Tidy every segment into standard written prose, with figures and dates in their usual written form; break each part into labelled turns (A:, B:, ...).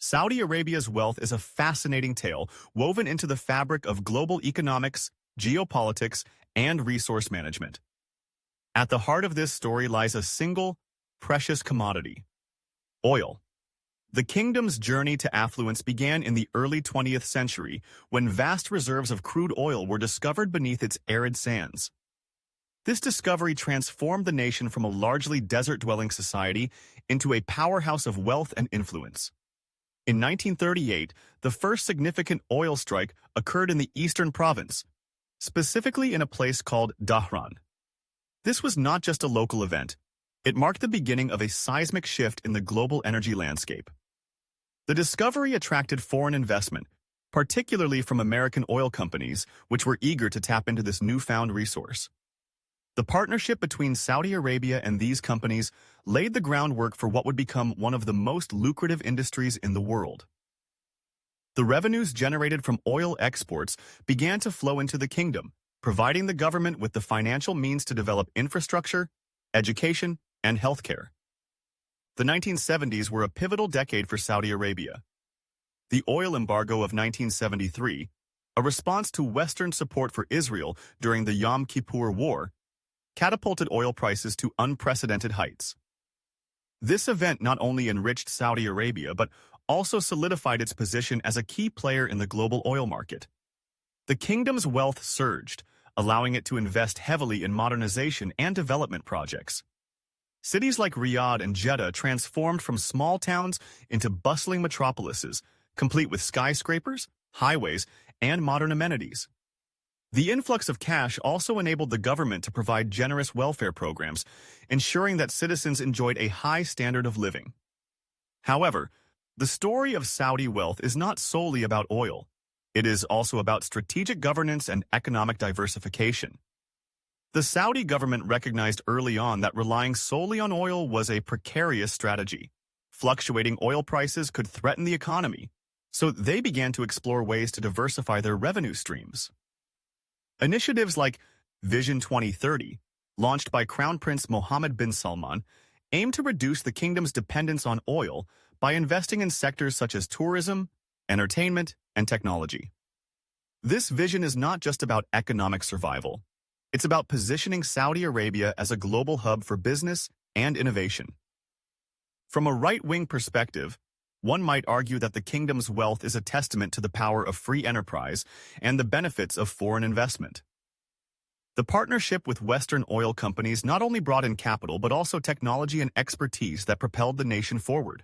A: Saudi Arabia's wealth is a fascinating tale woven into the fabric of global economics, geopolitics, and resource management. At the heart of this story lies a single, precious commodity: oil. The kingdom's journey to affluence began in the early 20th century when vast reserves of crude oil were discovered beneath its arid sands. This discovery transformed the nation from a largely desert-dwelling society into a powerhouse of wealth and influence. In 1938, the first significant oil strike occurred in the eastern province, specifically in a place called Dhahran. This was not just a local event. It marked the beginning of a seismic shift in the global energy landscape. The discovery attracted foreign investment, particularly from American oil companies, which were eager to tap into this newfound resource. The partnership between Saudi Arabia and these companies laid the groundwork for what would become one of the most lucrative industries in the world. The revenues generated from oil exports began to flow into the kingdom, providing the government with the financial means to develop infrastructure, education, and healthcare. The 1970s were a pivotal decade for Saudi Arabia. The oil embargo of 1973, a response to Western support for Israel during the Yom Kippur War, catapulted oil prices to unprecedented heights. This event not only enriched Saudi Arabia but also solidified its position as a key player in the global oil market. The kingdom's wealth surged, allowing it to invest heavily in modernization and development projects. Cities like Riyadh and Jeddah transformed from small towns into bustling metropolises, complete with skyscrapers, highways, and modern amenities. The influx of cash also enabled the government to provide generous welfare programs, ensuring that citizens enjoyed a high standard of living. However, the story of Saudi wealth is not solely about oil. It is also about strategic governance and economic diversification. The Saudi government recognized early on that relying solely on oil was a precarious strategy. Fluctuating oil prices could threaten the economy, so they began to explore ways to diversify their revenue streams. Initiatives like Vision 2030, launched by Crown Prince Mohammed bin Salman, aim to reduce the kingdom's dependence on oil by investing in sectors such as tourism, entertainment, and technology. This vision is not just about economic survival. It's about positioning Saudi Arabia as a global hub for business and innovation. From a right-wing perspective, one might argue that the kingdom's wealth is a testament to the power of free enterprise and the benefits of foreign investment. The partnership with Western oil companies not only brought in capital but also technology and expertise that propelled the nation forward.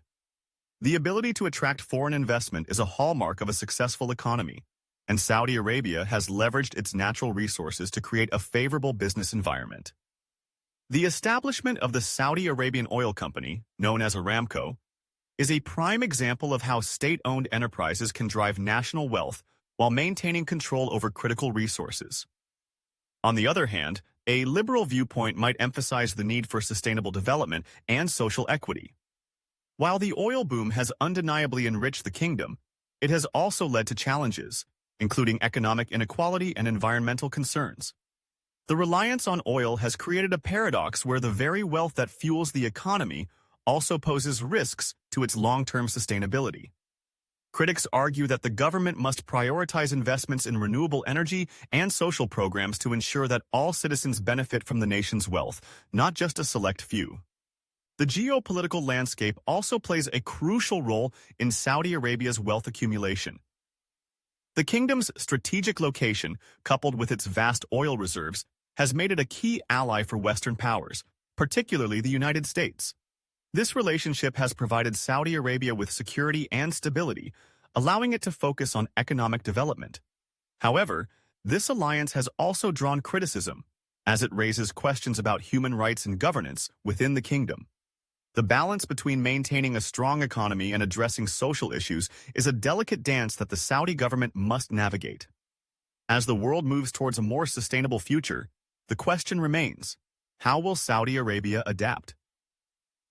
A: The ability to attract foreign investment is a hallmark of a successful economy, and Saudi Arabia has leveraged its natural resources to create a favorable business environment. The establishment of the Saudi Arabian Oil Company, known as Aramco, is a prime example of how state-owned enterprises can drive national wealth while maintaining control over critical resources. On the other hand, a liberal viewpoint might emphasize the need for sustainable development and social equity. While the oil boom has undeniably enriched the kingdom, it has also led to challenges, including economic inequality and environmental concerns. The reliance on oil has created a paradox where the very wealth that fuels the economy also poses risks to its long-term sustainability. Critics argue that the government must prioritize investments in renewable energy and social programs to ensure that all citizens benefit from the nation's wealth, not just a select few. The geopolitical landscape also plays a crucial role in Saudi Arabia's wealth accumulation. The kingdom's strategic location, coupled with its vast oil reserves, has made it a key ally for Western powers, particularly the United States. This relationship has provided Saudi Arabia with security and stability, allowing it to focus on economic development. However, this alliance has also drawn criticism, as it raises questions about human rights and governance within the kingdom. The balance between maintaining a strong economy and addressing social issues is a delicate dance that the Saudi government must navigate. As the world moves towards a more sustainable future, the question remains: how will Saudi Arabia adapt?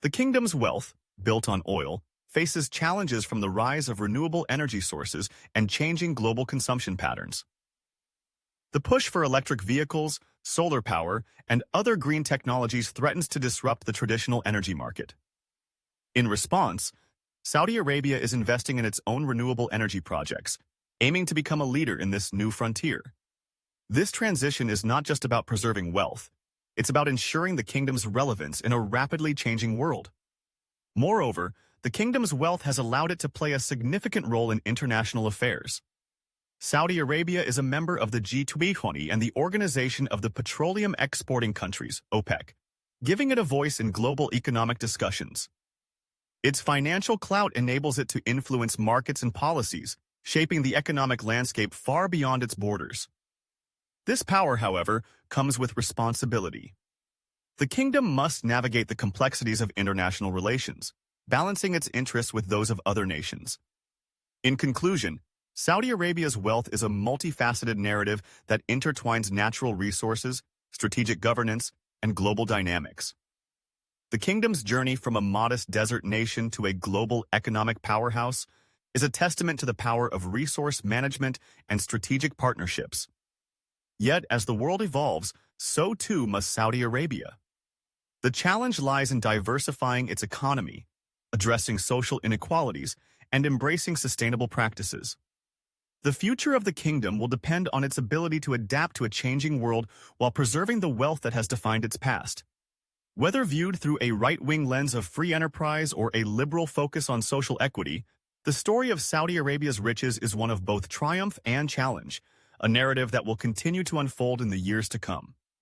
A: The kingdom's wealth, built on oil, faces challenges from the rise of renewable energy sources and changing global consumption patterns. The push for electric vehicles, solar power, and other green technologies threatens to disrupt the traditional energy market. In response, Saudi Arabia is investing in its own renewable energy projects, aiming to become a leader in this new frontier. This transition is not just about preserving wealth, it's about ensuring the kingdom's relevance in a rapidly changing world. Moreover, the kingdom's wealth has allowed it to play a significant role in international affairs. Saudi Arabia is a member of the G20 and the Organization of the Petroleum Exporting Countries, OPEC, giving it a voice in global economic discussions. Its financial clout enables it to influence markets and policies, shaping the economic landscape far beyond its borders. This power, however, comes with responsibility. The kingdom must navigate the complexities of international relations, balancing its interests with those of other nations. In conclusion, Saudi Arabia's wealth is a multifaceted narrative that intertwines natural resources, strategic governance, and global dynamics. The kingdom's journey from a modest desert nation to a global economic powerhouse is a testament to the power of resource management and strategic partnerships. Yet, as the world evolves, so too must Saudi Arabia. The challenge lies in diversifying its economy, addressing social inequalities, and embracing sustainable practices. The future of the kingdom will depend on its ability to adapt to a changing world while preserving the wealth that has defined its past. Whether viewed through a right-wing lens of free enterprise or a liberal focus on social equity, the story of Saudi Arabia's riches is one of both triumph and challenge, a narrative that will continue to unfold in the years to come.